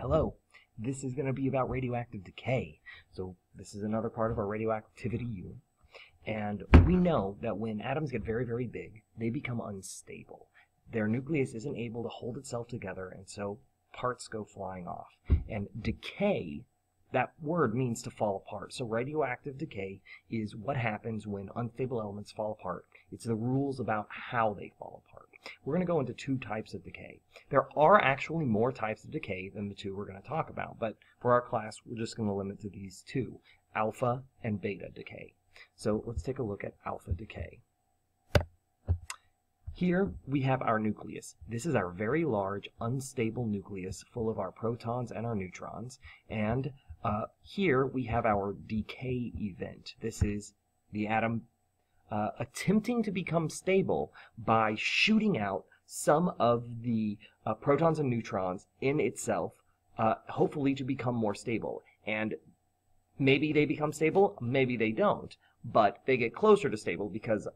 Hello, this is going to be about radioactive decay. So this is another part of our radioactivity unit. And we know that when atoms get very, very big, they become unstable. Their nucleus isn't able to hold itself together, and so parts go flying off. And decay, that word means to fall apart. So radioactive decay is what happens when unstable elements fall apart. It's the rules about how they fall apart. We're going to go into two types of decay. There are actually more types of decay than the two we're going to talk about, but for our class, we're just going to limit to these two, alpha and beta decay. So let's take a look at alpha decay. Here we have our nucleus. This is our very large, unstable nucleus full of our protons and our neutrons. And here we have our decay event. This is the atom attempting to become stable by shooting out some of the protons and neutrons in itself, hopefully to become more stable. And maybe they become stable, maybe they don't, but they get closer to stable because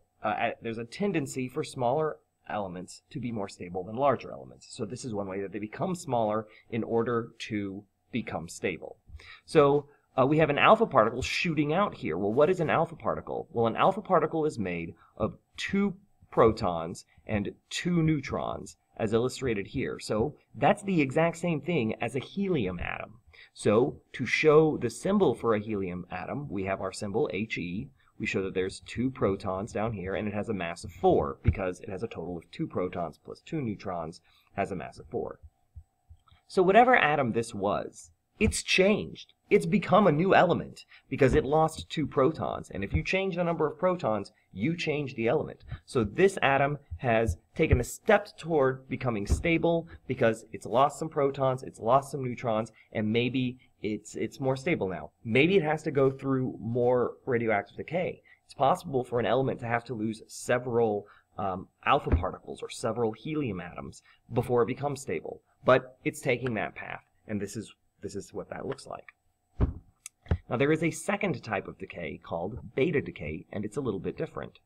there's a tendency for smaller elements to be more stable than larger elements. So this is one way that they become smaller in order to become stable. So we have an alpha particle shooting out here. Well, what is an alpha particle? Well, an alpha particle is made of 2 protons and 2 neutrons, as illustrated here. So that's the exact same thing as a helium atom. So to show the symbol for a helium atom, we have our symbol He. We show that there's 2 protons down here, and it has a mass of 4 because it has a total of 2 protons plus 2 neutrons has a mass of 4. So whatever atom this was, it's changed. It's become a new element because it lost 2 protons. And if you change the number of protons, you change the element. So this atom has taken a step toward becoming stable because it's lost some protons, it's lost some neutrons, and maybe it's more stable now. Maybe it has to go through more radioactive decay. It's possible for an element to have to lose several alpha particles or several helium atoms before it becomes stable. But it's taking that path, and this is what that looks like. Now there is a second type of decay called beta decay, and it's a little bit different.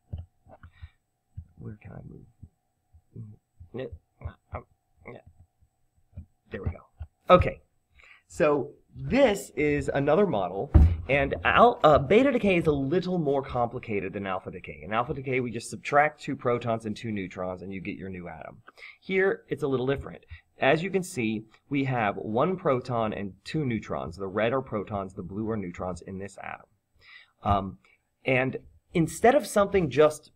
Where can I move? There we go. Okay, so this is another model, and beta decay is a little more complicated than alpha decay. In alpha decay, we just subtract 2 protons and 2 neutrons, and you get your new atom. Here, it's a little different. As you can see, we have 1 proton and 2 neutrons. The red are protons, the blue are neutrons in this atom. And instead of something just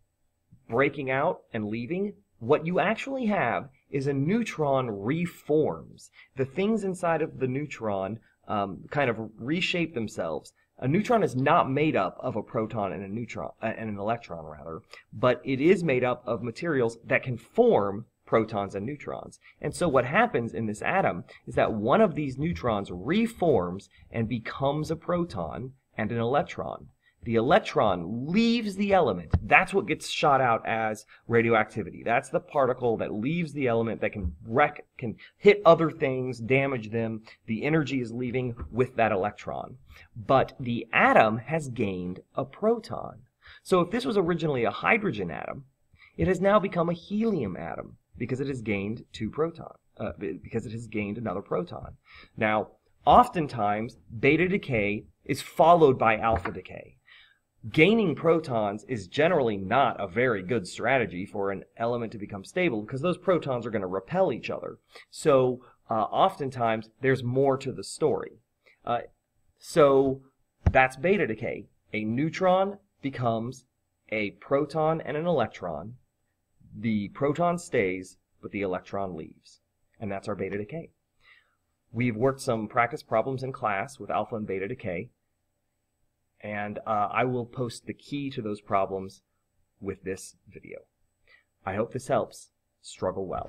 breaking out and leaving, what you actually have is a neutron reforms. The things inside of the neutron kind of reshape themselves. A neutron is not made up of a proton and a neutron and an electron rather, but it is made up of materials that can form protons and neutrons. And so what happens in this atom is that one of these neutrons reforms and becomes a proton and an electron. The electron leaves the element. That's what gets shot out as radioactivity. That's the particle that leaves the element that can hit other things, damage them. The energy is leaving with that electron. But the atom has gained a proton. So if this was originally a hydrogen atom, it has now become a helium atom because it has gained 2 protons, because it has gained another proton. Now, oftentimes, beta decay is followed by alpha decay. Gaining protons is generally not a very good strategy for an element to become stable because those protons are going to repel each other. So oftentimes there's more to the story. So that's beta decay. A neutron becomes a proton and an electron. The proton stays, but the electron leaves. And that's our beta decay. We've worked some practice problems in class with alpha and beta decay. And I will post the key to those problems with this video. I hope this helps. Struggle well.